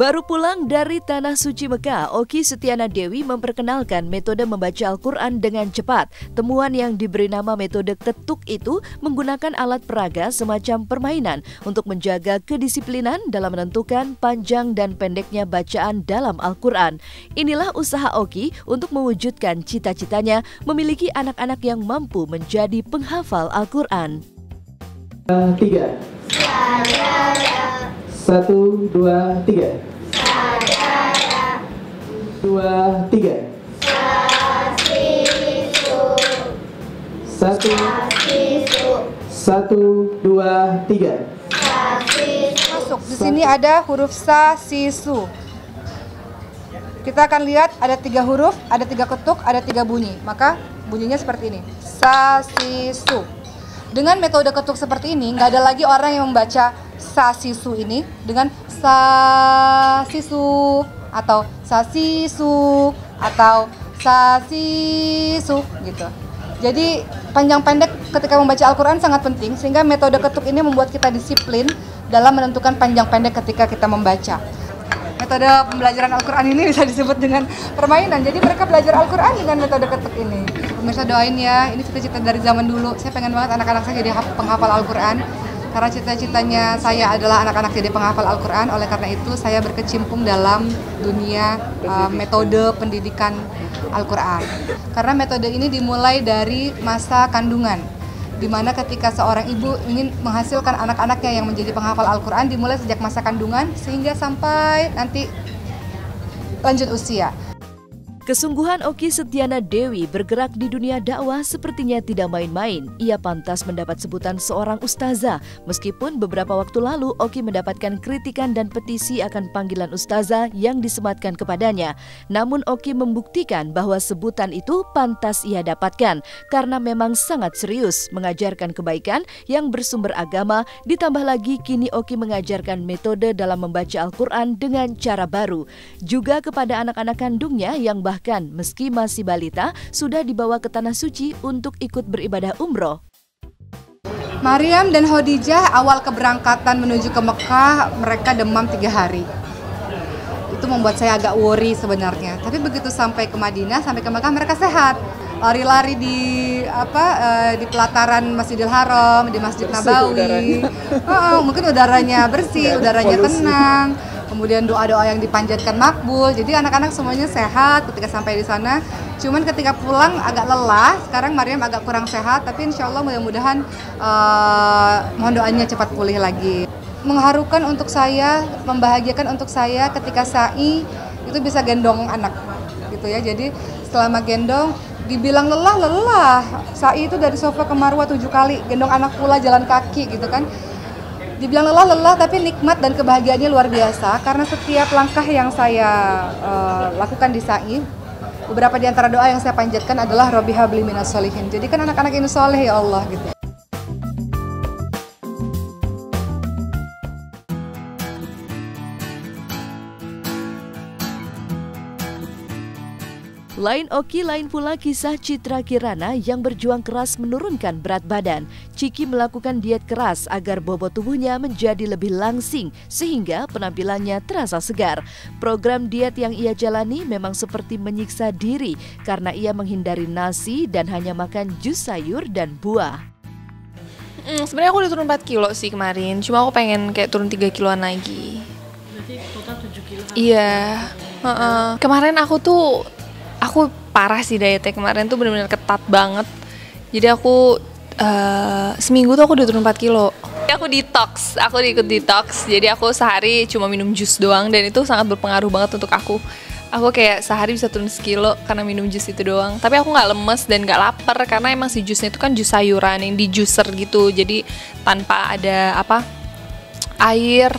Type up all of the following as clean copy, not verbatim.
Baru pulang dari Tanah Suci Mekah, Oki Setiana Dewi memperkenalkan metode membaca Al-Quran dengan cepat. Temuan yang diberi nama metode ketuk itu menggunakan alat peraga semacam permainan untuk menjaga kedisiplinan dalam menentukan panjang dan pendeknya bacaan dalam Al-Quran. Inilah usaha Oki untuk mewujudkan cita-citanya memiliki anak-anak yang mampu menjadi penghafal Al-Quran. 3 1, 2, 3 2, 3 1, 2, 3 Masuk. Di sini ada huruf sa, si, su. Kita akan lihat ada 3 huruf, ada 3 ketuk, ada 3 bunyi. Maka bunyinya seperti ini. Sa, si, su. Dengan metode ketuk seperti ini, nggak ada lagi orang yang membaca sa, si, su ini dengan sa, si, su, atau sa, si, su, atau sa, si, su, gitu. Jadi panjang pendek ketika membaca Al-Quran sangat penting, sehingga metode ketuk ini membuat kita disiplin dalam menentukan panjang pendek ketika kita membaca. Metode pembelajaran Al-Quran ini bisa disebut dengan permainan. Jadi mereka belajar Al-Quran dengan metode ketuk ini. Pemirsa doain ya, ini cita-cita dari zaman dulu. Saya pengen banget anak-anak saya jadi penghafal Al-Quran. Karena cita-citanya saya adalah anak-anak jadi penghafal Al-Quran. Oleh karena itu saya berkecimpung dalam dunia metode pendidikan Al-Quran. Karena metode ini dimulai dari masa kandungan, di mana ketika seorang ibu ingin menghasilkan anak-anaknya yang menjadi penghafal Al-Quran dimulai sejak masa kandungan sehingga sampai nanti lanjut usia. Kesungguhan Oki Setiana Dewi bergerak di dunia dakwah sepertinya tidak main-main. Ia pantas mendapat sebutan seorang ustazah. Meskipun beberapa waktu lalu Oki mendapatkan kritikan dan petisi akan panggilan ustazah yang disematkan kepadanya. Namun Oki membuktikan bahwa sebutan itu pantas ia dapatkan karena memang sangat serius mengajarkan kebaikan yang bersumber agama. Ditambah lagi kini Oki mengajarkan metode dalam membaca Al-Quran dengan cara baru. Juga kepada anak-anak kandungnya yang bahkan meski masih balita sudah dibawa ke Tanah Suci untuk ikut beribadah umroh. Maryam dan Khadijah awal keberangkatan menuju ke Mekah mereka demam 3 hari. Itu membuat saya agak worry sebenarnya. Tapi begitu sampai ke Madinah, sampai ke Mekah mereka sehat. Lari-lari di di pelataran Masjidil Haram, di Masjid Nabawi. Mungkin udaranya bersih, udaranya tenang. Kemudian doa-doa yang dipanjatkan makbul. Jadi anak-anak semuanya sehat ketika sampai di sana. Cuman ketika pulang agak lelah. Sekarang Maryam agak kurang sehat, tapi insya Allah mudah-mudahan mohon doanya cepat pulih lagi. Mengharukan untuk saya, membahagiakan untuk saya ketika sa'i itu bisa gendong anak, gitu ya. Jadi selama gendong dibilang lelah. Sa'i itu dari sofa ke Marwah 7 kali, gendong anak pula jalan kaki, gitu kan. Dibilang lelah, tapi nikmat dan kebahagiaannya luar biasa karena setiap langkah yang saya lakukan di sa'i, beberapa di antara doa yang saya panjatkan adalah Rabbi habli minas sholihin. Jadi kan anak-anak ini soleh ya Allah, gitu. Lain Oki, lain pula kisah Citra Kirana yang berjuang keras menurunkan berat badan. Ciki melakukan diet keras agar bobot tubuhnya menjadi lebih langsing sehingga penampilannya terasa segar. Program diet yang ia jalani memang seperti menyiksa diri karena ia menghindari nasi dan hanya makan jus sayur dan buah. Sebenarnya aku udah turun 4 kilo sih kemarin, cuma aku pengen kayak turun 3 kiloan lagi. Berarti total 7 kilo. Iya. Kemarin aku parah sih dietnya kemarin tuh benar-benar ketat banget. Jadi aku seminggu tuh aku udah turun 4 kilo. Aku ikut detox. Jadi aku sehari cuma minum jus doang dan itu sangat berpengaruh banget untuk aku. Aku kayak sehari bisa turun 1 kilo karena minum jus itu doang. Tapi aku nggak lemes dan nggak lapar karena emang si jusnya itu kan jus sayuran yang di juicer gitu. Jadi tanpa ada air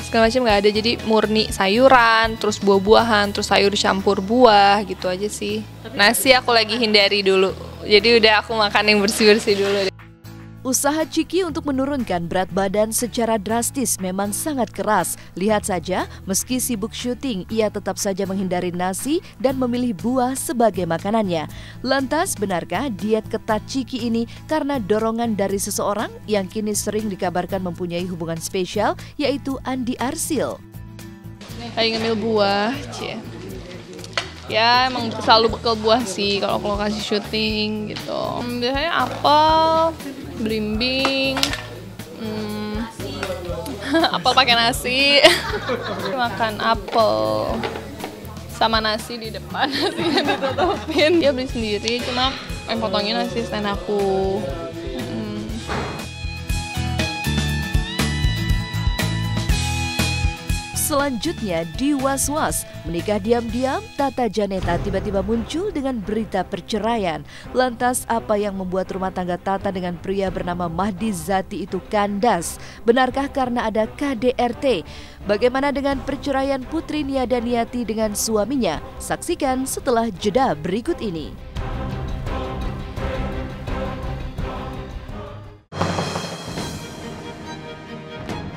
segala macam nggak ada, jadi murni sayuran, terus buah-buahan, terus sayur campur buah gitu aja sih. Nasi aku lagi hindari dulu, jadi udah aku makan yang bersih-bersih dulu. Usaha Ciki untuk menurunkan berat badan secara drastis memang sangat keras. Lihat saja, meski sibuk syuting, ia tetap saja menghindari nasi dan memilih buah sebagai makanannya. Lantas, benarkah diet ketat Ciki ini karena dorongan dari seseorang yang kini sering dikabarkan mempunyai hubungan spesial, yaitu Andi Arsil? lagi ngambil buah, cie. Ya emang selalu bekal buah sih kalau ke lokasi syuting gitu. Biasanya apel, belimbing, apel pakai nasi. Makan apel sama nasi di depan, nasinya ditutupin. Dia beli sendiri, cuma yang potongin asisten aku. Selanjutnya di Was-Was, menikah diam-diam, Tata Janeta tiba-tiba muncul dengan berita perceraian. Lantas apa yang membuat rumah tangga Tata dengan pria bernama Mahdi Zati itu kandas? Benarkah karena ada KDRT? Bagaimana dengan perceraian Putri Nia Daniati dengan suaminya? Saksikan setelah jeda berikut ini.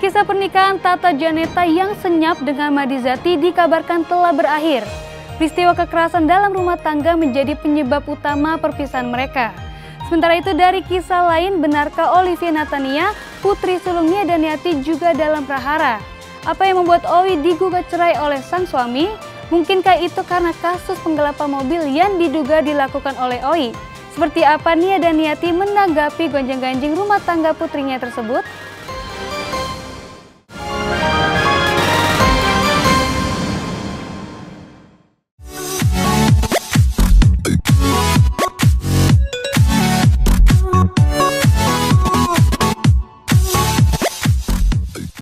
Kisah pernikahan Tata Janeta yang senyap dengan Mahdi Zati dikabarkan telah berakhir. Peristiwa kekerasan dalam rumah tangga menjadi penyebab utama perpisahan mereka. Sementara itu dari kisah lain, benarkah Olivia Natania, putri sulung Nia Daniati juga dalam prahara? Apa yang membuat Owi digugat cerai oleh sang suami? Mungkinkah itu karena kasus penggelapan mobil yang diduga dilakukan oleh Owi? Seperti apa Nia Daniati menanggapi gonjang-ganjing rumah tangga putrinya tersebut?